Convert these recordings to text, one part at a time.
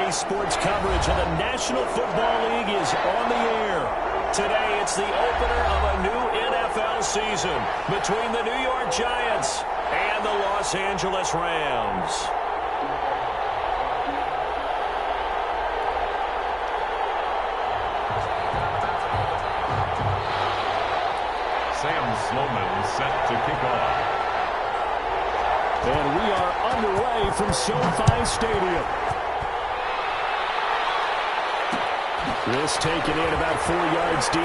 Today's sports coverage of the National Football League is on the air. Today, it's the opener of a new NFL season between the New York Giants and the Los Angeles Rams. Sam Sloman set to kick off. And we are underway from SoFi Stadium. This taken in about 4 yards deep.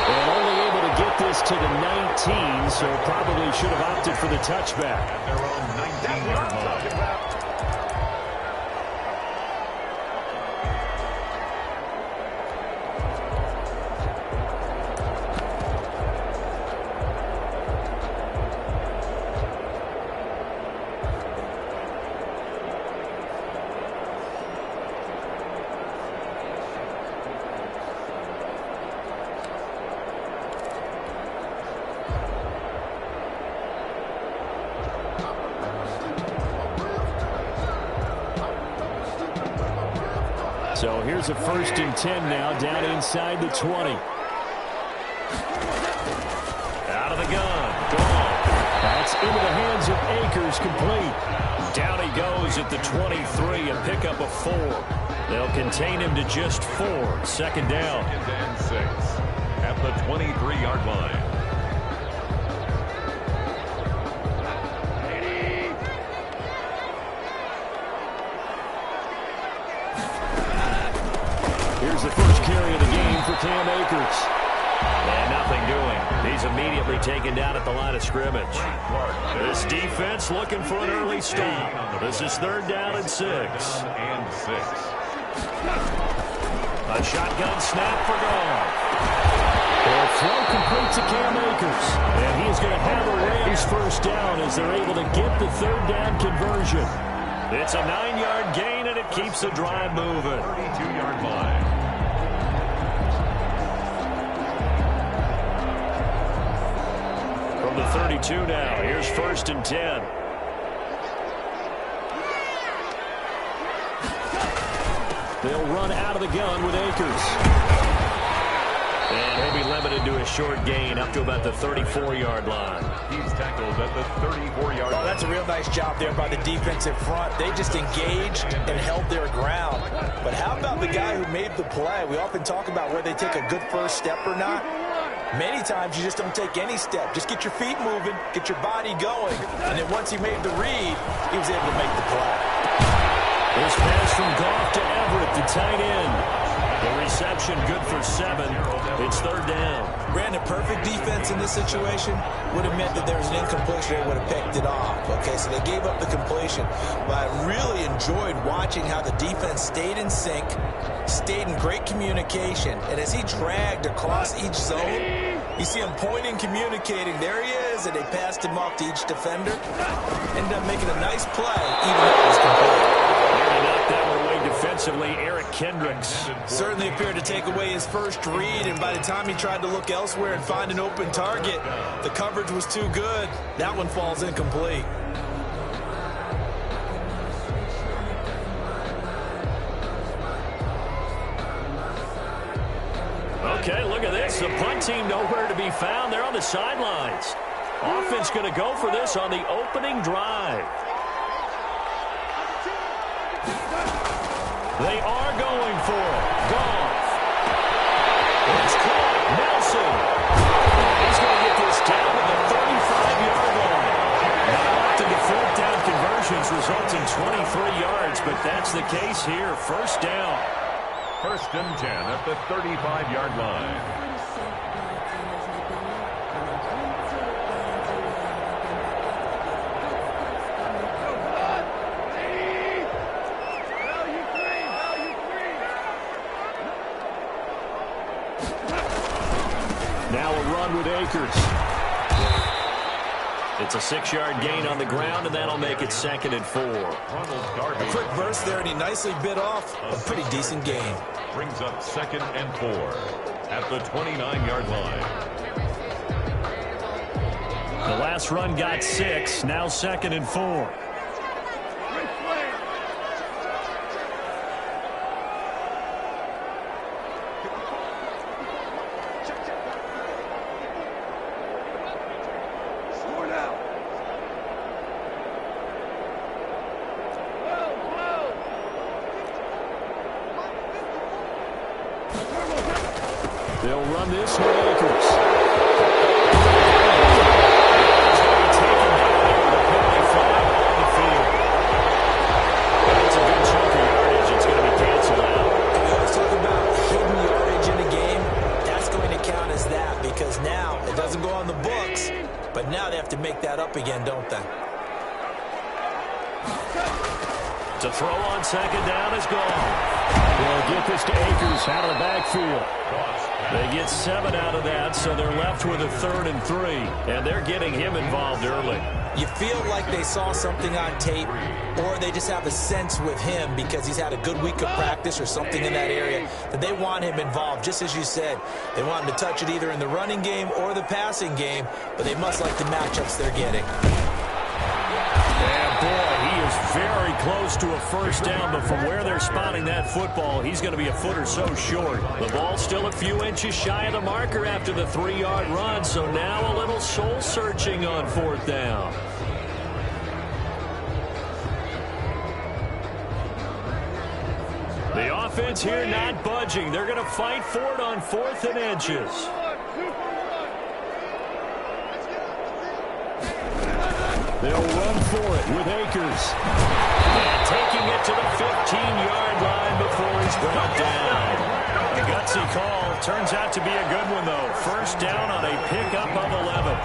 And only able to get this to the 19, so probably should have opted for the touchback. At their own 19-yard line. So here's a 1st and 10 now, down inside the 20. Out of the gun. Gone. That's into the hands of Akers, complete. Down he goes at the 23, a pickup of 4. They'll contain him to just 4. 2nd down. 2nd and 6 at the 23-yard line. Here's the first carry of the game for Cam Akers. And nothing doing. He's immediately taken down at the line of scrimmage. This defense looking for an early stop. This is 3rd down and 6. And 6. A shotgun snap for Goff. A throw complete to Cam Akers. And he's going to have a Rams 1st down as they're able to get the 3rd down conversion. It's a 9-yard gain, and it keeps the drive moving. 32-yard line. From the 32 now, here's 1st and 10. They'll run out of the gun with Akers. And he'll be limited to a short gain up to about the 34-yard line. He's tackled at the 34-yard line. That's a real nice job there by the defensive front. They just engaged and held their ground. But how about the guy who made the play? We often talk about where they take a good first step or not. Many times you just don't take any step. Just get your feet moving, get your body going. And then once he made the read, he was able to make the play. This pass from Goff to Everett, the tight end. The reception good for 7. It's 3rd down. Brandon, perfect defense in this situation would have meant that there was an incompletion. They would have picked it off. Okay, so they gave up the completion. But I really enjoyed watching how the defense stayed in sync, stayed in great communication. And as he dragged across each zone, you see him pointing, communicating. There he is, and they passed him off to each defender. Ended up making a nice play, even though it was complete. Knocked that one away defensively, Eric Kendricks. Certainly appeared to take away his first read, and by the time he tried to look elsewhere and find an open target, the coverage was too good. That one falls incomplete. Okay, look at this. The punt team nowhere to be found. They're on the sidelines. Offense going to go for this on the opening drive. They are going for it. Goff. It's caught. Nelson. He's going to get this down to the 35-yard line. Now often the 4th down conversions result in 23 yards, but that's the case here. 1st down. 1st and 10 at the 35-yard line. Now a run with Akers. It's a 6-yard gain on the ground, and that'll make it 2nd and 4. A quick burst there, and he nicely bit off a pretty decent gain. Brings up 2nd and 4 at the 29-yard line. The last run got 6, now 2nd and 4. on this with Akers. That's a good chunk of yardage. It's going to be canceled out. We always talk about hidden yardage in a game. That's going to count as that because now it doesn't go on the books, but now they have to make that up again, don't they? To throw on second down is gone. They'll get this to Akers out of the backfield. They get 7 out of that, so they're left with a 3rd and 3, and they're getting him involved early. You feel like they saw something on tape, or they just have a sense with him because he's had a good week of practice or something in that area that they want him involved. Just as you said, they want him to touch it either in the running game or the passing game, but they must like the matchups they're getting. And boy, he is very close to a first down, but from where they're spotting that football, he's going to be a foot or so short. The ball's still a few inches shy of the marker after the 3-yard run, so now a little soul-searching on 4th down. The offense here not budging. They're going to fight for it on 4th and inches. They'll run for it with Akers. And taking it to the 15-yard line before he's brought down. A gutsy call. Turns out to be a good one, though. First down on a pickup of 11.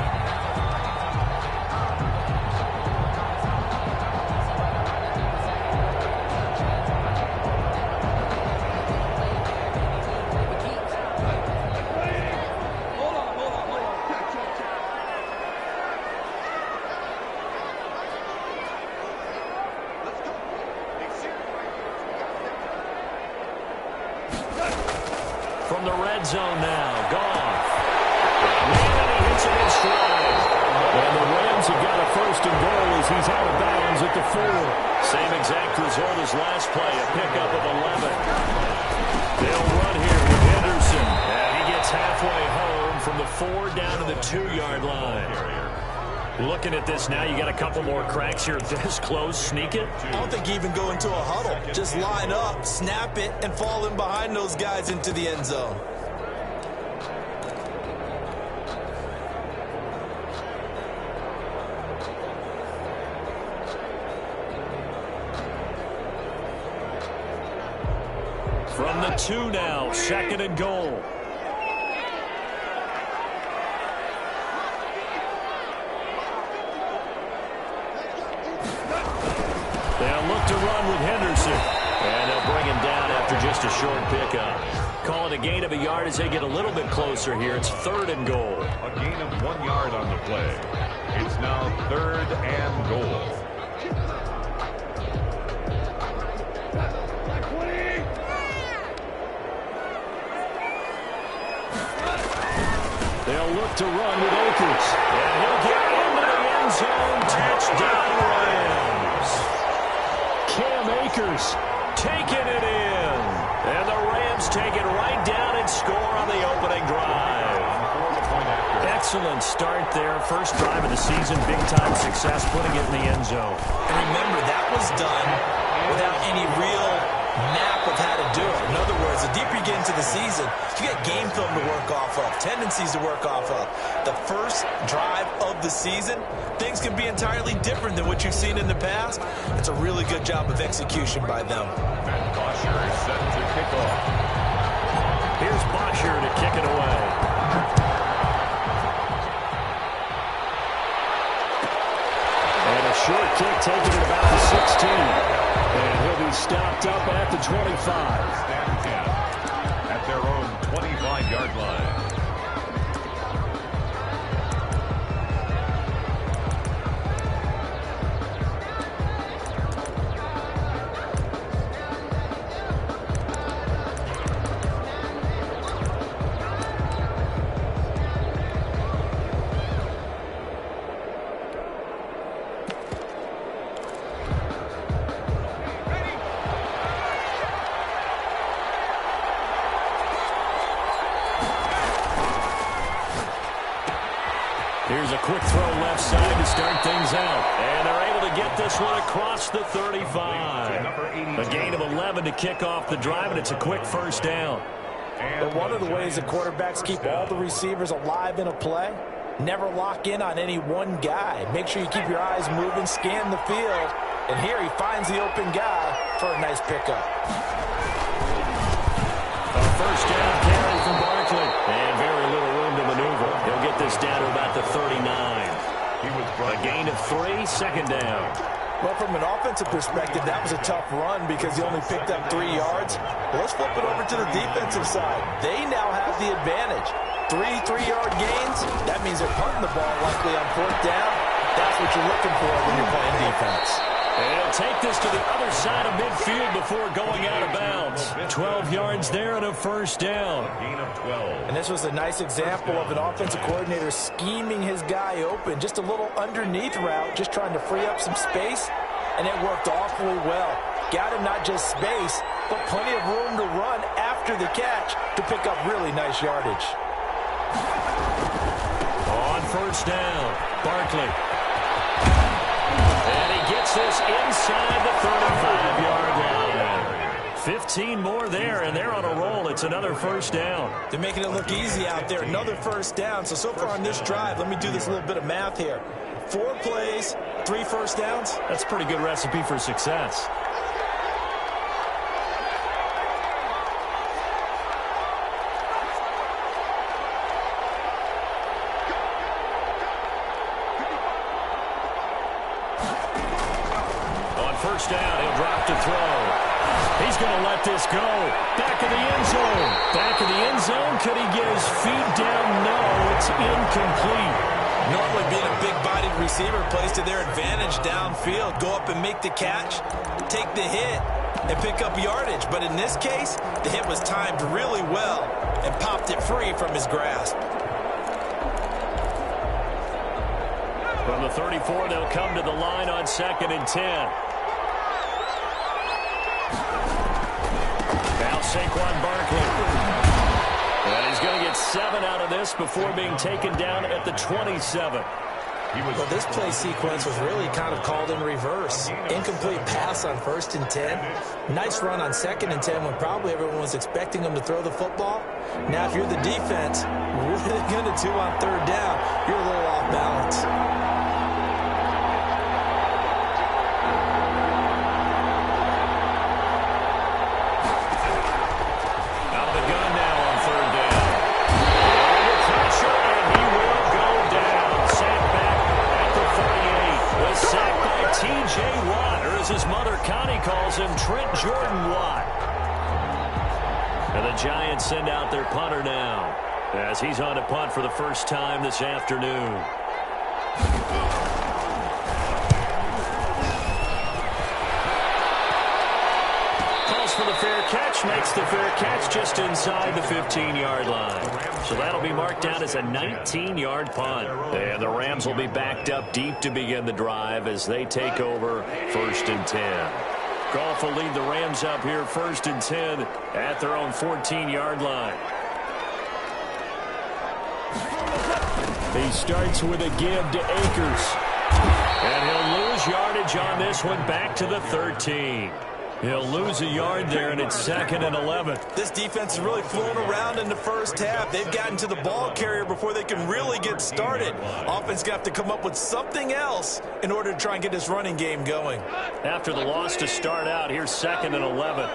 From the red zone now, Goff. And he hits it in stride. And the Rams have got a 1st and goal as he's out of bounds at the 4. Same exact result as last play, a pickup of 11. They'll run here with Henderson. And he gets halfway home from the 4 down to the 2-yard line. Looking at this now, you got a couple more cracks here this close. Sneak it. I don't think you even go into a huddle. Just line up, snap it, and fall in behind those guys into the end zone. From the 2 now, 2nd and goal. They'll look to run with Henderson. And they'll bring him down after just a short pickup. Call it a gain of a yard as they get a little bit closer here. It's 3rd and goal. A gain of 1 yard on the play. It's now 3rd and goal. They'll look to run with Akers. And he'll get into the end zone. Touchdown, Rams. Cam Akers taking it in. And the Rams take it right down and score on the opening drive. Excellent start there. First drive of the season. Big-time success putting it in the end zone. And remember, that was done without any real map of how to do it. In other words, the deeper you get into the season, you get game film to work off of, tendencies to work off of. The first drive of the season, things can be entirely different than what you've seen in the past. It's a really good job of execution by them. And Bosher is set to kick off. Here's Bosher to kick it away. And a short kick taken at about the 16. And he'll be stopped up at the 25. Stand 10 at their own 25-yard line. Here's a quick throw left side to start things out. And they're able to get this one across the 35. A gain of 11 to kick off the drive, and it's a quick first down. But one of the ways the quarterbacks keep all the receivers alive in a play, never lock in on any one guy. Make sure you keep your eyes moving, scan the field, and here he finds the open guy for a nice pickup. A first down carry from Barkley, and very little room to maneuver. He'll get this down to about the 39. A gain of 3, second down. Well, from an offensive perspective, that was a tough run because he only picked up 3 yards. Well, let's flip it over to the defensive side. They now have the advantage. 3 3-yard gains, that means they're punting the ball likely on 4th down. That's what you're looking for when you're playing defense. And he'll take this to the other side of midfield before going out of bounds. 12 yards there and a first down. And this was a nice example of an offensive coordinator scheming his guy open. Just a little underneath route, just trying to free up some space, and it worked awfully well. Got him not just space, but plenty of room to run after the catch to pick up really nice yardage. On first down, Barkley. And he gets this inside the 35-yard line. 15 more there, and they're on a roll. It's another first down. They're making it look easy out there. Another first down. So far on this drive, let me do this little bit of math here. 4 plays, 3 first downs. That's a pretty good recipe for success. First down, he'll drop to throw. He's going to let this go. Back of the end zone. Back of the end zone. Could he get his feet down? No, it's incomplete. Normally being a big-bodied receiver plays to their advantage downfield. Go up and make the catch, take the hit, and pick up yardage. But in this case, the hit was timed really well and popped it free from his grasp. From the 34, they'll come to the line on 2nd and 10. Now Saquon Barkley. And he's going to get 7 out of this before being taken down at the 27. Well, this play sequence was really kind of called in reverse. Incomplete pass on 1st and 10. Nice run on 2nd and 10 when probably everyone was expecting him to throw the football. Now, if you're the defense, what are they going to do on 3rd down? You're a little off balance. T.J. Watt, or as his mother Connie calls him, Trent Jordan Watt. And the Giants send out their punter now as he's on to punt for the first time this afternoon. Calls for the fair catch, makes the fair catch just inside the 15-yard line. So that'll be marked down as a 19-yard punt. And the Rams will be backed up deep to begin the drive as they take over 1st and 10. Goff will lead the Rams up here 1st and 10 at their own 14-yard line. He starts with a give to Akers. And he'll lose yardage on this one back to the 13. He'll lose a yard there, and it's 2nd and 11. This defense is really flown around in the first half. They've gotten to the ball carrier before they can really get started. Offense got to come up with something else in order to try and get this running game going. After the loss to start out, here's 2nd and 11.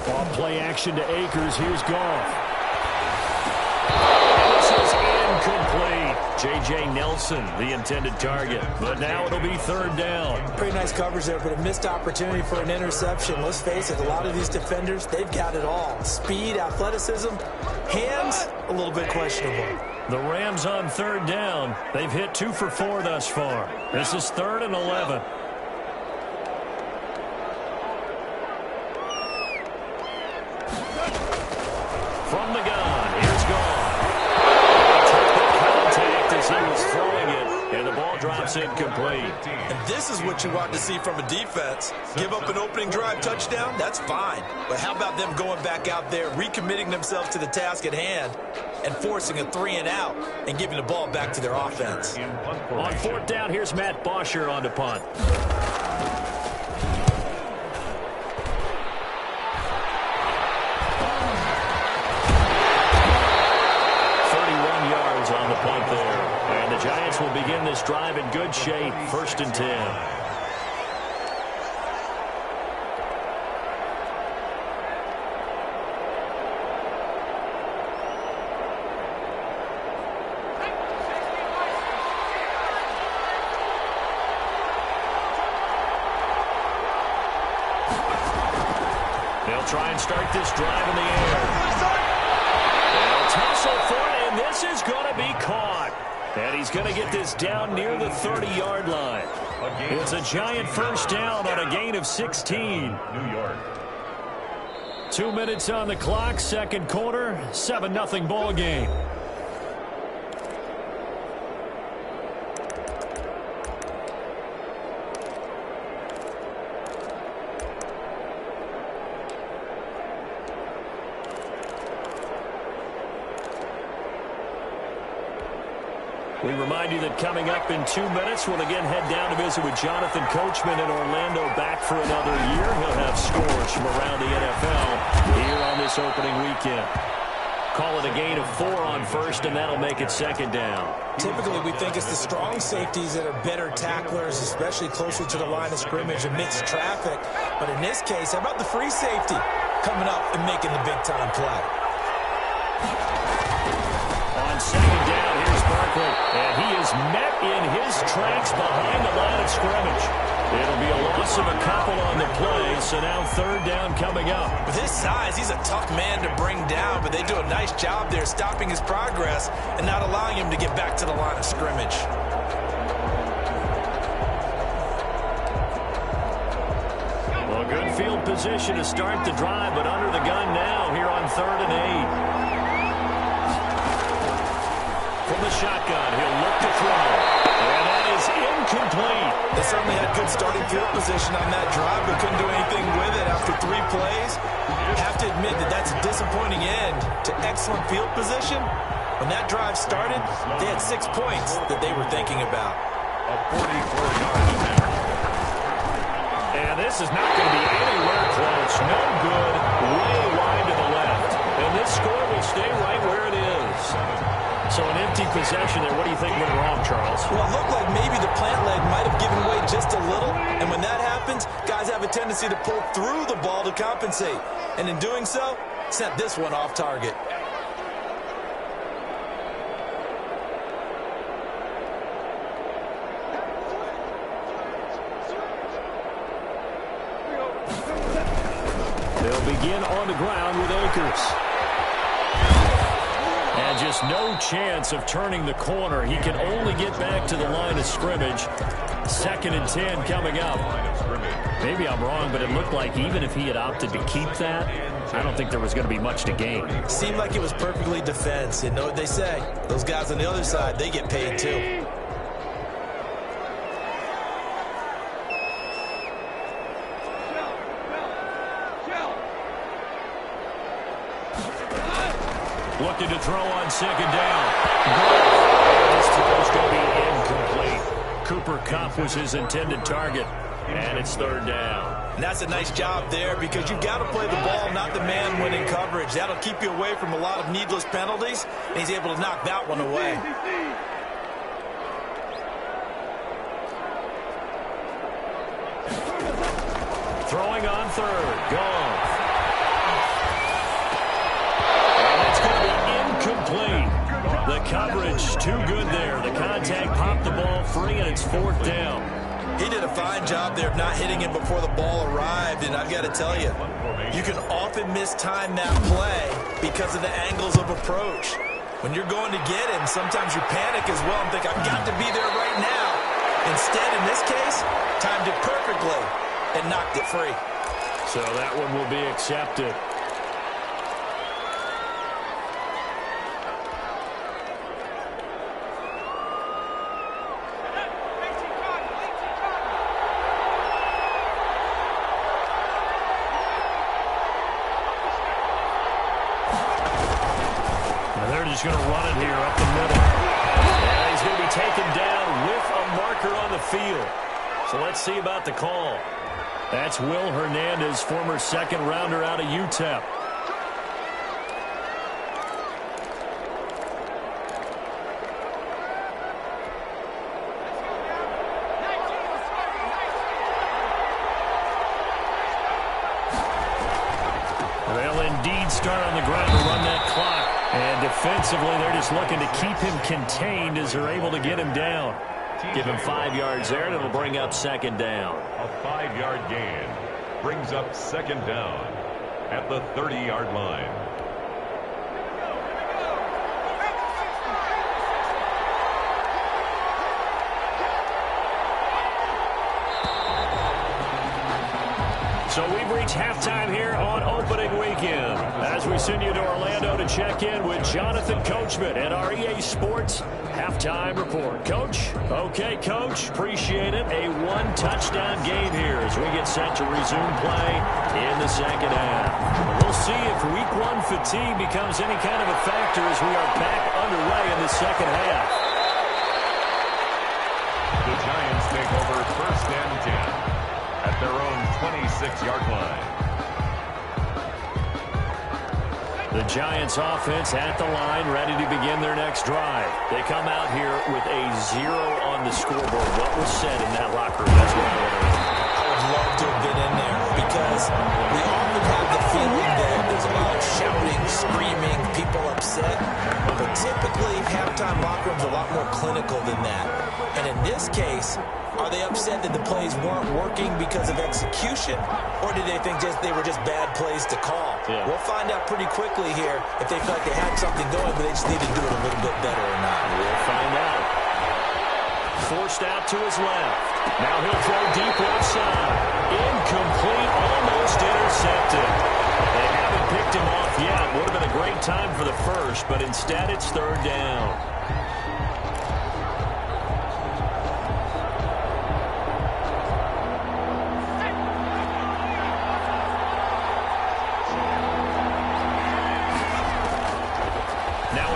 Ball play action to Akers. Here's Goff. This is incomplete. J.J. Nelson, the intended target. But now it'll be 3rd down. Pretty nice coverage there, but a missed opportunity for an interception. Let's face it, a lot of these defenders, they've got it all. Speed, athleticism, hands, a little bit questionable. The Rams on 3rd down. They've hit 2 for 4 thus far. This is 3rd and 11. From the gun, here's Goff. He was throwing it, and the ball drops incomplete. And this is what you want to see from a defense. Give up an opening drive touchdown, that's fine. But how about them going back out there, recommitting themselves to the task at hand, and forcing a 3-and-out and giving the ball back to their offense. On 4th down, here's Matt Bosher on to punt. will begin this drive in good shape. 1st and 10. They'll try and start this drive in the air. They'll tussle for it, and this is going to be caught. And he's going to get this down near the 30-yard line. It's a giant first down on a gain of 16. New York. 2 minutes on the clock, second quarter, 7-0 ball game. We remind you that coming up in 2 minutes, we'll again head down to visit with Jonathan Coachman in Orlando, back for another year. He'll have scores from around the NFL here on this opening weekend. Call it a gain of 4 on first, and that'll make it second down. Typically, we think it's the strong safeties that are better tacklers, especially closer to the line of scrimmage amidst traffic. But in this case, how about the free safety coming up and making the big-time play? On second down, here's Barkley, and he is met in his tracks behind the line of scrimmage. It'll be a loss of a couple on the play, so now third down coming up. With his size, he's a tough man to bring down, but they do a nice job there stopping his progress and not allowing him to get back to the line of scrimmage. Well, good field position to start the drive, but under the gun now here on 3rd and 8. From the shotgun, he'll look to throw. And that is incomplete. They certainly had good starting field position on that drive, but couldn't do anything with it after 3 plays. Have to admit that that's a disappointing end to excellent field position. When that drive started, they had 6 points that they were thinking about. A 44-yard attempt. And this is not going to be anywhere close. No good. Way wide to the left. And this score will stay right where it is. So an empty possession there. What do you think went wrong, Charles? Well, it looked like maybe the plant leg might have given way just a little. And when that happens, guys have a tendency to pull through the ball to compensate. And in doing so, sent this one off target. They'll begin on the ground with Akers. And just no chance of turning the corner. He can only get back to the line of scrimmage. 2nd and 10 coming up. Maybe I'm wrong, but it looked like even if he had opted to keep that, I don't think there was going to be much to gain. Seemed like it was perfectly defense. You know what they say? Those guys on the other side, they get paid too. Looking to throw on second down. This throw is going to be incomplete. Cooper Kupp was his intended target, and it's 3rd down. And that's a nice job there because you've got to play the ball, not the man winning coverage. That'll keep you away from a lot of needless penalties, and he's able to knock that one away. Throwing on 3rd. Gone. The coverage too good there. The contact popped the ball free, and it's 4th down. He did a fine job there of not hitting him before the ball arrived, and I've got to tell you, you can often mistime that play because of the angles of approach. When you're going to get him, sometimes you panic as well and think, I've got to be there right now. Instead, in this case, timed it perfectly and knocked it free. So that one will be accepted. Going to run it here up the middle. And he's going to be taken down with a marker on the field. So let's see about the call. That's Will Hernandez, former second-rounder out of UTEP. start on the ground to run that clock. And defensively, they're just looking to keep him contained as they're able to get him down. Give him 5 yards there, and it'll bring up second down. A 5-yard gain brings up second down at the 30-yard line. So we've reached halftime here on opening weekend as we send you to Orlando to check in with Jonathan Coachman at our EA Sports Halftime Report. Coach? Okay, Coach. Appreciate it. A one-touchdown game here as we get set to resume play in the second half. We'll see if Week 1 fatigue becomes any kind of a factor as we are back underway in the second half. The Giants take over first and 10. At their own 26-yard line. The Giants offense at the line, ready to begin their next drive. They come out here with a 0 on the scoreboard. What was said in that locker room? That's what I would love to have been in there because we often have the feeling that there's a lot of shouting, screaming, people upset. But typically, halftime locker rooms are a lot more clinical than that. And in this case, are they upset that the plays weren't working because of execution, or did they think they were just bad plays to call? Yeah. We'll find out pretty quickly here if they feel like they had something going, but they just need to do it a little bit better or not. We'll find out. Forced out to his left. Now he'll throw deep left side. Incomplete, almost intercepted. They haven't picked him off yet. Would have been a great time for the first, but instead it's third down.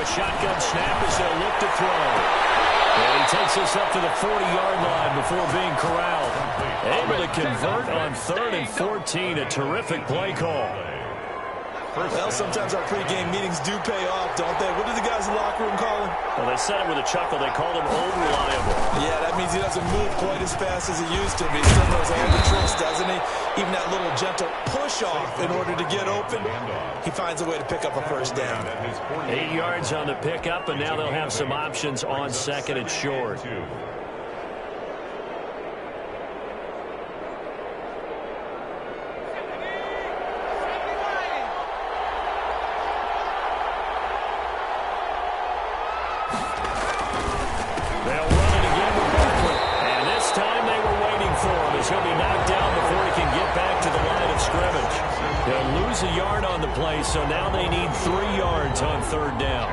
Shotgun snap as they'll look to throw. And he takes us up to the 40-yard line before being corralled. Able to convert on 3rd and 14. A terrific play call. Well, sometimes our pregame meetings do pay off, don't they? What do the guys in the locker room call him? Well, they said it with a chuckle. They called him old reliable. Yeah, that means he doesn't move quite as fast as he used to, but he still knows all the tricks, doesn't he? Even that little gentle push-off in order to get open, he finds a way to pick up a first down. 8 yards on the pickup, and now they'll have some options on second and short. He'll be knocked down before he can get back to the line of scrimmage. They'll lose a yard on the play, so now they need 3 yards on third down.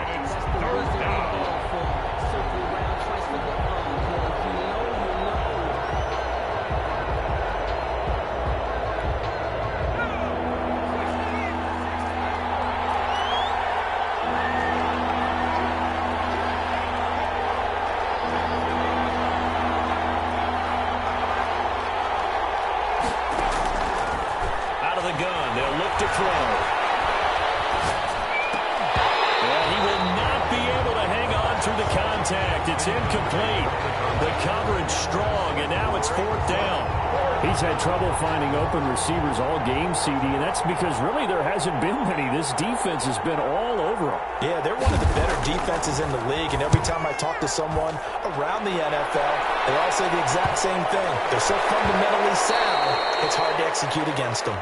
It's incomplete. The coverage strong, and now it's fourth down. He's had trouble finding open receivers all game, CD, and that's because really there hasn't been many. This defense has been all over them. Yeah, they're one of the better defenses in the league, and every time I talk to someone around the NFL, they all say the exact same thing. They're so fundamentally sound, it's hard to execute against them.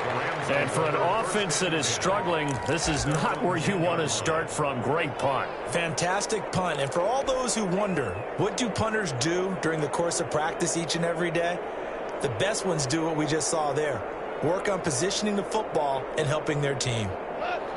And for an offense that is struggling, this is not where you want to start from. Great punt. Fantastic punt. And for all those who wonder, what do punters do during the course of practice each and every day? The best ones do what we just saw there. Work on positioning the football and helping their team.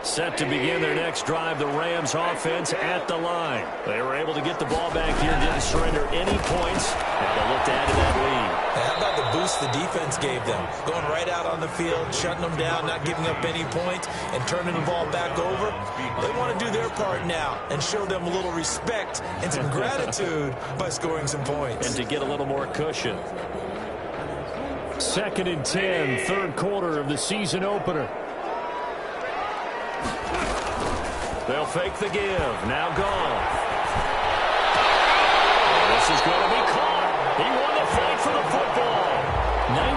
Set to begin their next drive, the Rams offense at the line. They were able to get the ball back here, didn't surrender any points, and they'll look to add to that lead. Now, how about the boost the defense gave them? Going right out on the field, shutting them down, not giving up any points, and turning the ball back over. They want to do their part now and show them a little respect and some gratitude by scoring some points. And to get a little more cushion. 2nd and 10, third quarter of the season opener. They'll fake the give. Now gone. This is going to be caught. He won the fight for the football.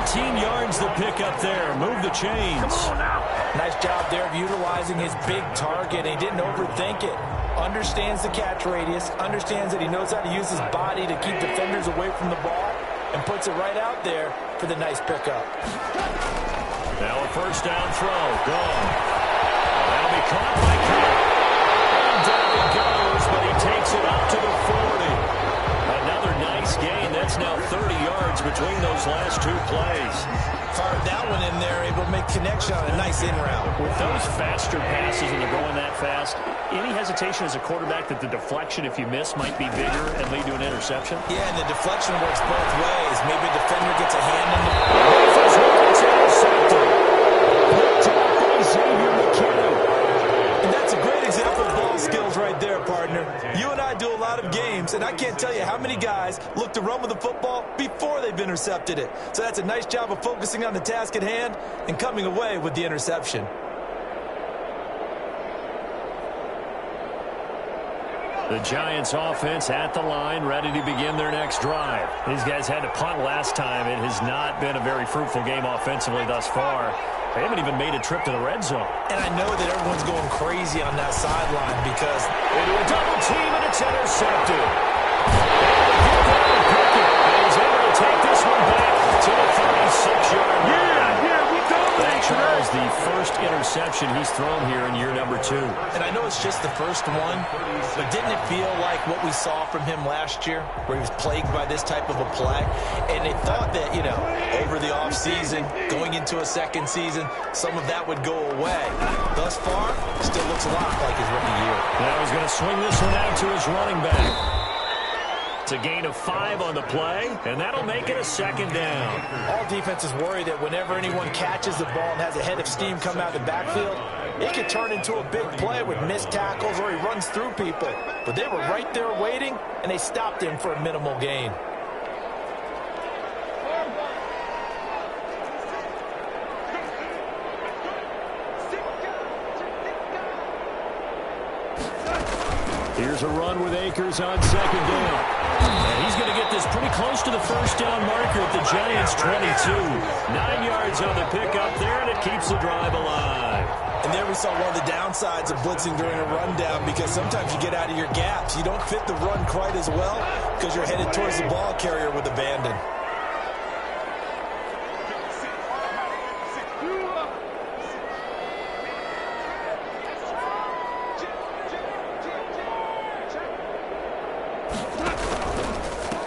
19 yards to pick up there. Move the chains. Nice job there of utilizing his big target. He didn't overthink it. Understands the catch radius. Understands that he knows how to use his body to keep defenders away from the ball. And puts it right out there for the nice pickup. Now a first down throw. Gone. That'll be caught by Cook. And down he goes, but he takes it up to the 40. Another nice gain. That's now 30 yards between those last two plays. Fired that one in there, able to make connection on a nice in route. With those faster passes and they're going that fast, any hesitation as a quarterback that the deflection, if you miss, might be bigger and lead to an interception? Yeah, and the deflection works both ways. Maybe a defender gets a hand on the intercepted. Picked up by Xavier McKinney. And that's a great example of ball skills right there, partner. You and I do a lot of games, and I can't tell you how many guys look to run with the football before they've intercepted it. So that's a nice job of focusing on the task at hand and coming away with the interception. The Giants offense at the line, ready to begin their next drive. These guys had to punt last time. It has not been a very fruitful game offensively thus far. They haven't even made a trip to the red zone. And I know that everyone's going crazy on that sideline because into a double team and it's intercepted. And he's able to take this one back to the 36-yard line. That, Charles, the first interception he's thrown here in year number 2. And I know it's just the first one, but didn't it feel like what we saw from him last year, where he was plagued by this type of a play? And they thought that, over the offseason, going into a second season, some of that would go away. Thus far, still looks a lot like his rookie year. Now he's going to swing this one out to his running back. It's a gain of 5 on the play, and that'll make it a second down. All defenses worry that whenever anyone catches the ball and has a head of steam come out of the backfield, it could turn into a big play with missed tackles or he runs through people. But they were right there waiting, and they stopped him for a minimal gain. Here's a run with Akers on second down. And he's going to get this pretty close to the first down marker at the Giants' 22. 9 yards on the pickup there, and it keeps the drive alive. And there we saw one of the downsides of blitzing during a rundown, because sometimes you get out of your gaps. You don't fit the run quite as well because you're headed towards the ball carrier with abandon.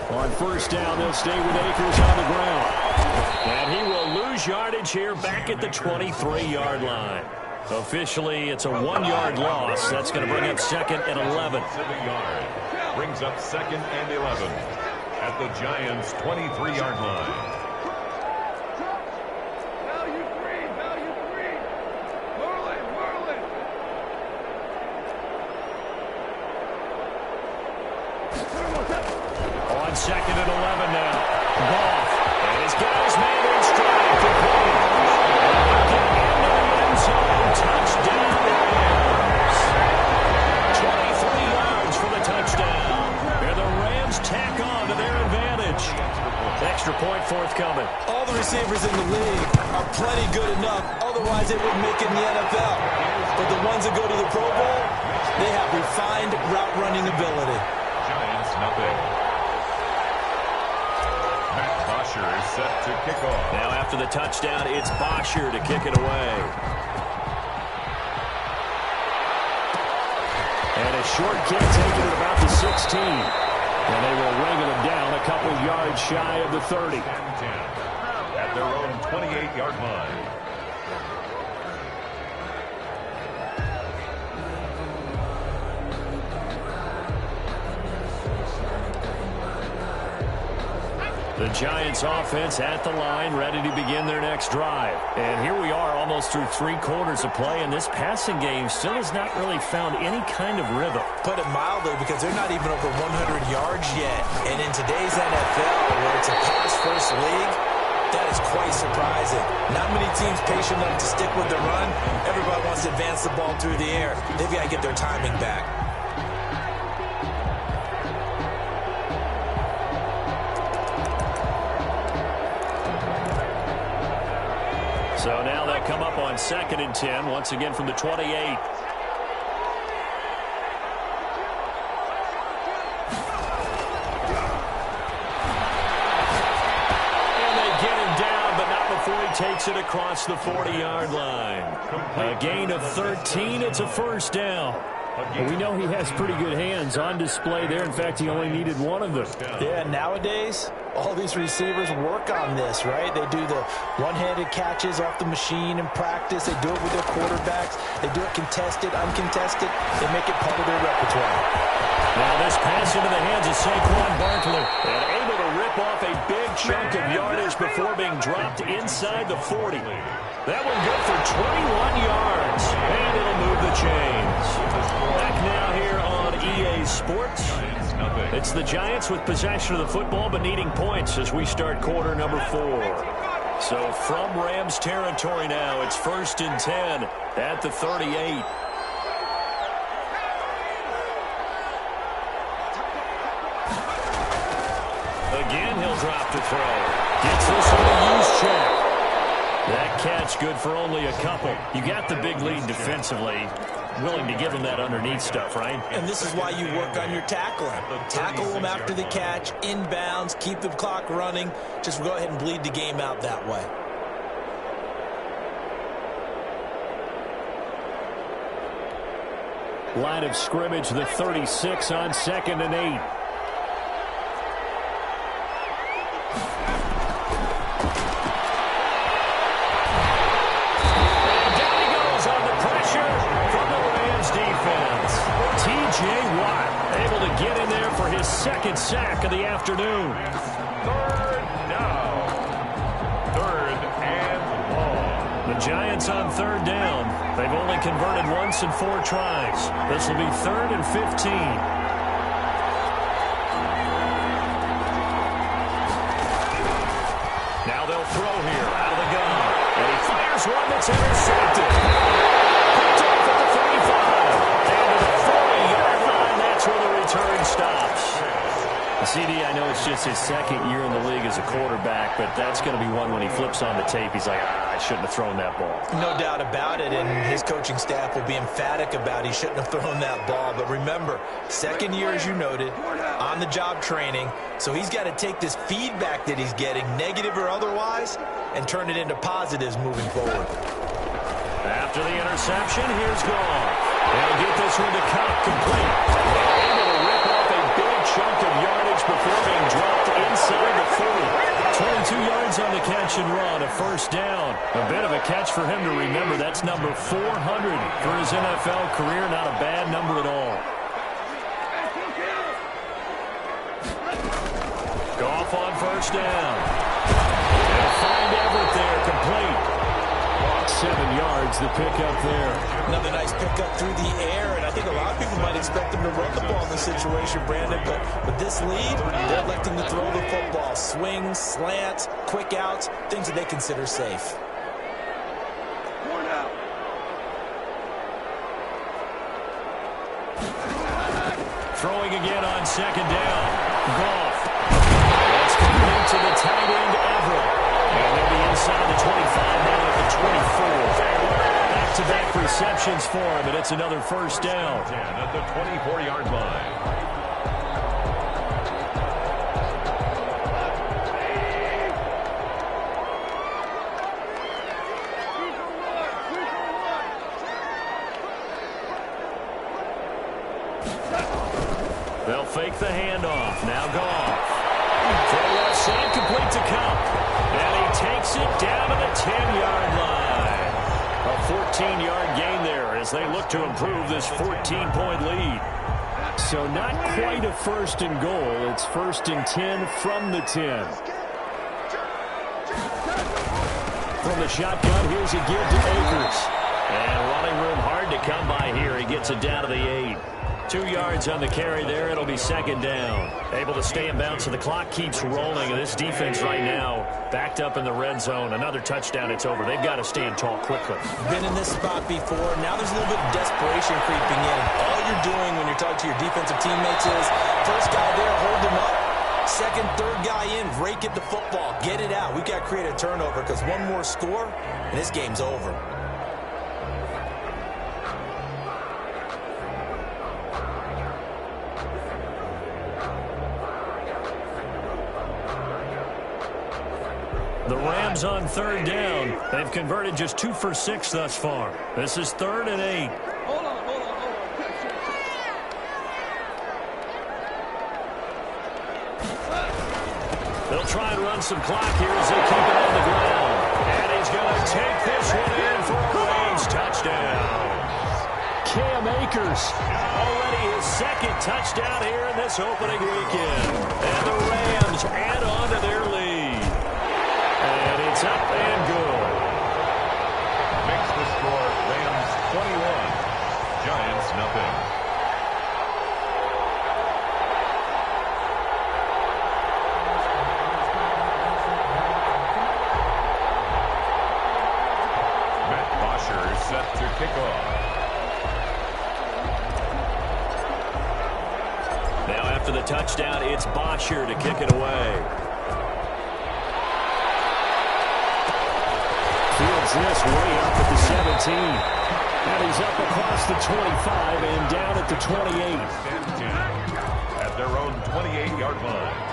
On first down, they'll stay with Akers on the ground. And he will lose yardage here back at the 23-yard line. Officially, it's a 1-yard loss. That's going to bring up second and 11. Brings up second and 11 at the Giants' 23-yard line. On second and 11 now. Goff. And his guys made in stride. Complete. And into the end zone. Touchdown Rams. 23 yards for the touchdown. And the Rams tack on to their advantage. Extra point forthcoming. All the receivers in the league are plenty good enough. Otherwise, they wouldn't make it in the NFL. But the ones that go to the Pro Bowl, they have refined route running ability. Giants nothing. Is set to kick off. Now after the touchdown, it's Bosher to kick it away. And a short kick taken at about the 16. And they will wrangle him down a couple yards shy of the 30. At their own 28-yard line. The Giants offense at the line, ready to begin their next drive. And here we are almost through 3 quarters of play, and this passing game still has not really found any kind of rhythm. Put it mildly, because they're not even over 100 yards yet. And in today's NFL, where it's a pass-first league, that is quite surprising. Not many teams patient enough to stick with the run. Everybody wants to advance the ball through the air. They've got to get their timing back. So now they'll come up on 2nd and 10, once again from the 28. Takes it across the 40-yard line. A gain of 13. It's a first down. Well, we know he has pretty good hands on display there. In fact, he only needed one of them. Yeah, nowadays, all these receivers work on this, right? They do the one-handed catches off the machine in practice. They do it with their quarterbacks. They do it contested, uncontested. They make it part of their repertoire. Now this pass into the hands of Saquon Barkley. And able to rip off a big chunk of yardage before being dropped inside the 40. That one good for 21 yards. And it'll move the chains. Back now here on EA Sports. It's the Giants with possession of the football but needing points as we start quarter number 4. So from Rams territory now, it's 1st and 10 at the 38. Again, he'll drop to throw. Gets this on a use check. That catch good for only a couple. You got the big lead defensively. Willing to give him that underneath stuff, right? And this is why you work on your tackling. Tackle them after the catch, inbounds, keep the clock running. Just go ahead and bleed the game out that way. Line of scrimmage, the 36 on 2nd and 8. Second sack of the afternoon. 3rd down. 3rd and long. The Giants on 3rd down. They've only converted once in 4 tries. This will be 3rd and 15. Now they'll throw here out of the gun. And he fires one that's intercepted. Picked off at the 35. And to the 40-yard line, that's where the return stops. CD, I know it's just his 2nd year in the league as a quarterback, but that's going to be one when he flips on the tape, he's like, I shouldn't have thrown that ball. No doubt about it, and his coaching staff will be emphatic about he shouldn't have thrown that ball. But remember, 2nd year, as you noted, on-the-job training, so he's got to take this feedback that he's getting, negative or otherwise, and turn it into positives moving forward. After the interception, here's Goff. They'll get this one to Cup complete. Able to rip off a big chunk of yardage before being dropped inside the 40. 22 yards on the catch and run, a first down. A bit of a catch for him to remember. That's number 400 for his NFL career. Not a bad number at all. Goff on first down. And find Everett there, complete. 7 yards, the pickup there. Another nice pickup through the air, and I think a lot of people might expect him to run the ball in this situation, Brandon, but with this lead, they're electing to throw the football. Swings, slants, quick outs, things that they consider safe. Throwing again on 2nd down. Goff. That's complete to the tight end, Everett. And they'll be inside the 25 now at the 24. Back-to-back receptions for him, and it's another first down. At the 24-yard line. They'll fake the handoff. Now Goff. For the left side, complete to Cup. And he takes it down to the 10-yard line. A 14-yard gain there as they look to improve this 14-point lead. So not quite a 1st and goal. It's 1st and 10 from the 10. From the shotgun, here's a give to Akers. And running room hard to come by here. He gets it down to the 8. 2 yards on the carry there. It'll be 2nd down. Able to stay in bounds, so the clock keeps rolling. And this defense right now backed up in the red zone. Another touchdown, it's over. They've got to stand tall quickly. Been in this spot before. Now there's a little bit of desperation creeping in. All you're doing when you're talking to your defensive teammates is first guy there, hold him up. 2nd, 3rd guy in, rake at the football. Get it out. We've got to create a turnover because one more score, and this game's over. The Rams on third down. They've converted just 2 for 6 thus far. This is 3rd and 8. Hold on. They'll try and run some clock here as they keep it on the ground. And he's going to take this one in for a Rams touchdown. Cam Akers, already his 2nd touchdown here in this opening weekend. And the Rams add on to their lead. And it's up and good. Makes the score Rams 21, Giants nothing. Matt Bosher set to kick off. Now after the touchdown, it's Bosher to kick it away. Fields this way up at the 17. And he's up across the 25 and down at the 28. At their own 28-yard line.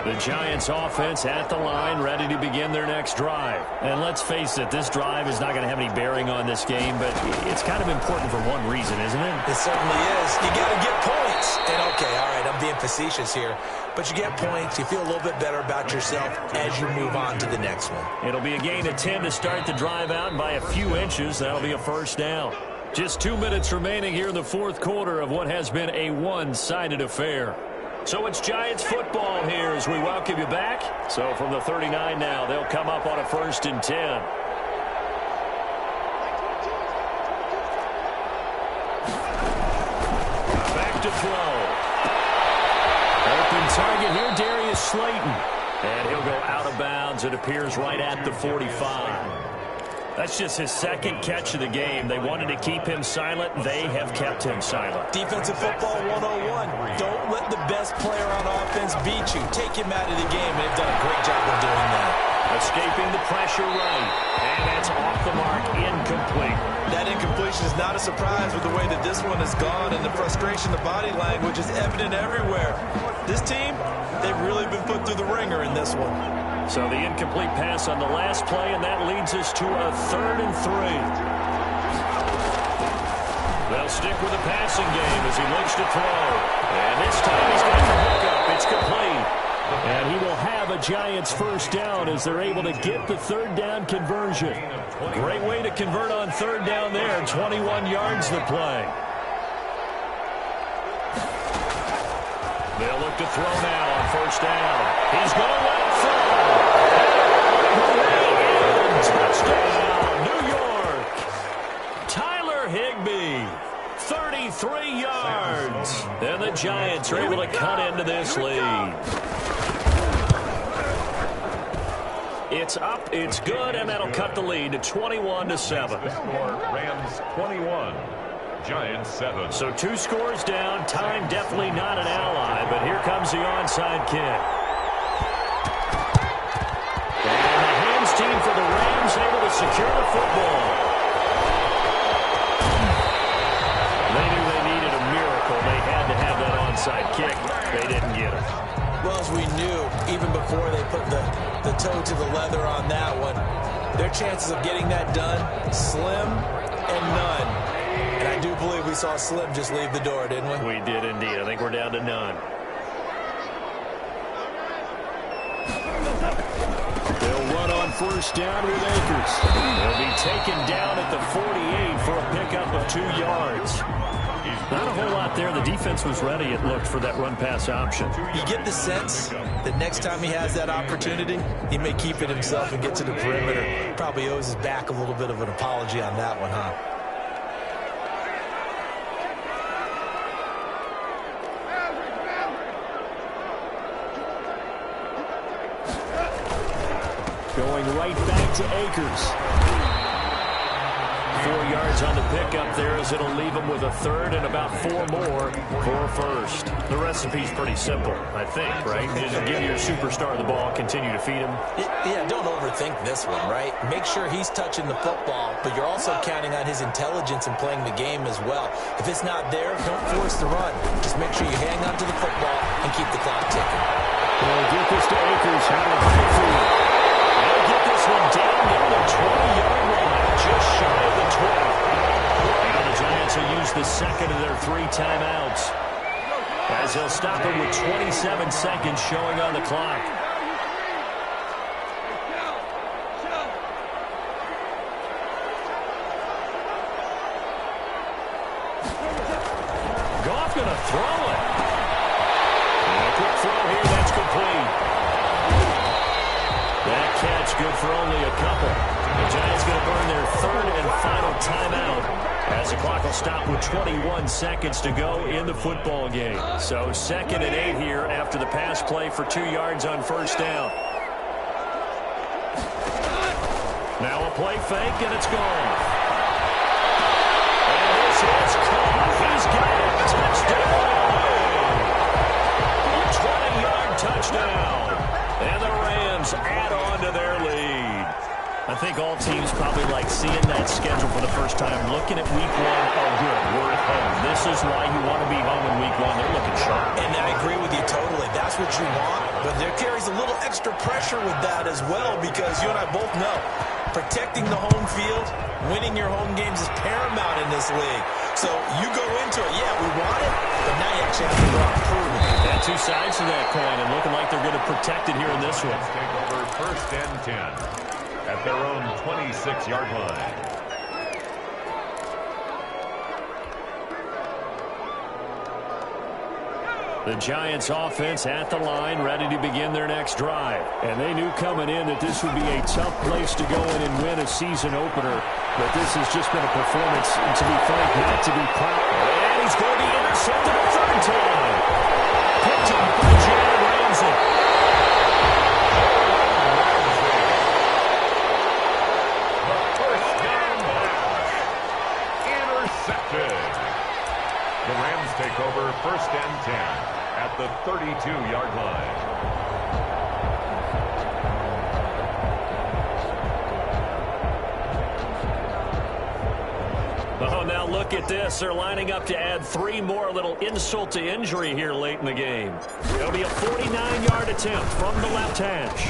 The Giants offense at the line, ready to begin their next drive. And let's face it, this drive is not going to have any bearing on this game, but it's kind of important for one reason, isn't it? It certainly is. You got to get points. And okay, all right, I'm being facetious here. But you get points, you feel a little bit better about yourself as you move on to the next one. It'll be a gain of 10 to start the drive out, and by a few inches, that'll be a first down. Just 2 minutes remaining here in the 4th quarter of what has been a one-sided affair. So it's Giants football here as we welcome you back. So from the 39 now, they'll come up on a 1st and 10. Back to throw. Open target here, Darius Slayton. And he'll go out of bounds. It appears right at the 45. That's just his 2nd catch of the game. They wanted to keep him silent. They have kept him silent. Defensive football 101. Don't let the best player on offense beat you. Take him out of the game, and they've done a great job of doing that. Escaping the pressure right. And that's off the mark, incomplete. That incompletion is not a surprise with the way that this one has gone, and the frustration, the body language is evident everywhere. This team, they've really been put through the ringer in this one. So the incomplete pass on the last play, and that leads us to a 3rd and 3. They'll stick with the passing game as he looks to throw. And this time he's got the hook up. It's complete. And he will have a Giants first down as they're able to get the 3rd down conversion. Great way to convert on 3rd down there. 21 yards to play. They'll look to throw now on 1st down. He's going to let it throw. Touchdown, New York. Tyler Higbee, 33 yards. And the Giants are able to cut into this lead. It's up, it's good, and that'll cut the lead to 21-7. Rams 21, Giants 7. So 2 scores down. Time definitely not an ally, but here comes the onside kick. And the hands team for the Rams able to secure the football. They knew they needed a miracle. They had to have that onside kick. They didn't get it. Well, as we knew, even before they put the toe to the leather on that one, their chances of getting that done, slim and none. And I do believe we saw Slim just leave the door, didn't we? We did indeed. I think we're down to none. They'll run on 1st down with Akers. They'll be taken down at the 48 for a pickup of 2 yards. Not a whole lot there. The defense was ready, it looked, for that run-pass option. You get the sense that next time he has that opportunity, he may keep it himself and get to the perimeter. Probably owes his back a little bit of an apology on that one, huh? Going right back to Akers. 4 yards yards on the pickup there, as it'll leave them with a third and about 4 more for first. The recipe's pretty simple, I think, right? Just give your superstar the ball, continue to feed him. Yeah, don't overthink this one, right? Make sure he's touching the football, but you're also counting on his intelligence in playing the game as well. If it's not there, don't force the run. Just make sure you hang on to the football and keep the clock ticking. Well, get this to Akers. How to breakthrough. They'll get this one down near the 20-yard line, just shy of the 20. Now the Giants will use the second of their 3 timeouts, as they'll stop it with 27 seconds showing on the clock. Goff going to throw it. And a quick throw here, that's complete. That catch good for only a couple. The Giants going to burn their 3rd and final timeout, as the clock will stop with 21 seconds to go in the football game. So 2nd and 8 here after the pass play for 2 yards on first down. Now a play fake, and it's gone. And this is caught. He's got it. Touchdown. A 20-yard touchdown. And the Rams add on to their lead. I think all teams probably like seeing that schedule for the first time, looking at week 1. Oh, good, we're at home. This is why you want to be home in week 1. They're looking sharp. And I agree with you totally. That's what you want, but there carries a little extra pressure with that as well, because you and I both know protecting the home field, winning your home games is paramount in this league. So you go into it, yeah, we want it, but now you actually have to go out and prove it. Yeah, 2 sides to that coin, and looking like they're going to protect it here in this one. Take over 1st and 10 at their own 26-yard line. The Giants offense at the line, ready to begin their next drive. And they knew coming in that this would be a tough place to go in and win a season opener. But this has just been a performance, to be frank, not to be proud of. And he's going to be intercepted a 3rd time. Picked up by Jalen Ramsey. The first down pass. Intercepted. The Rams take over 1st and 10 at the 32-yard line. Oh, now look at this. They're lining up to add 3 more, little insult to injury here late in the game. It'll be a 49-yard attempt from the left hash.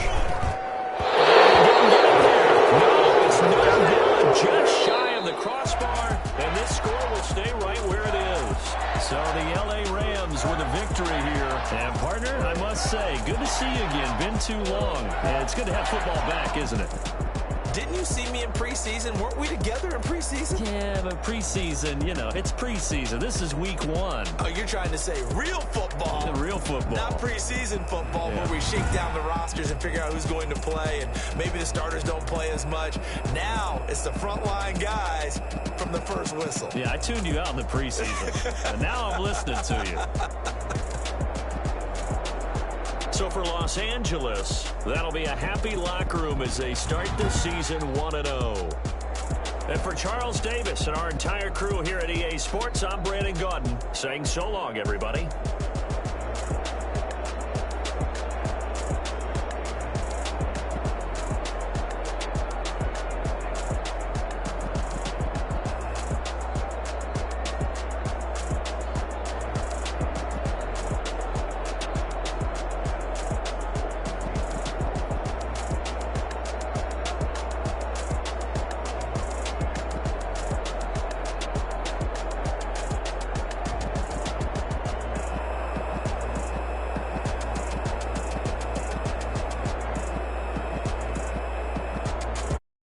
No, it's no good. Just shy of the crossbar, and this score will stay right where it is. So the L.A. Rams with a victory here. And, partner, I must say, good to see you again. Been too long. And it's good to have football back, isn't it? Didn't you see me in preseason? Weren't we together in preseason? Yeah, but preseason, you know, it's preseason. This is week 1. Oh, you're trying to say real football. The real football. Not preseason football, Yeah. where we shake down the rosters and figure out who's going to play, and maybe the starters don't play as much. Now it's the frontline guys from the first whistle. Yeah, I tuned you out in the preseason. And now I'm listening to you. So for Los Angeles, that'll be a happy locker room as they start the season 1-0. And for Charles Davis and our entire crew here at EA Sports, I'm Brandon Gaudin saying so long, everybody.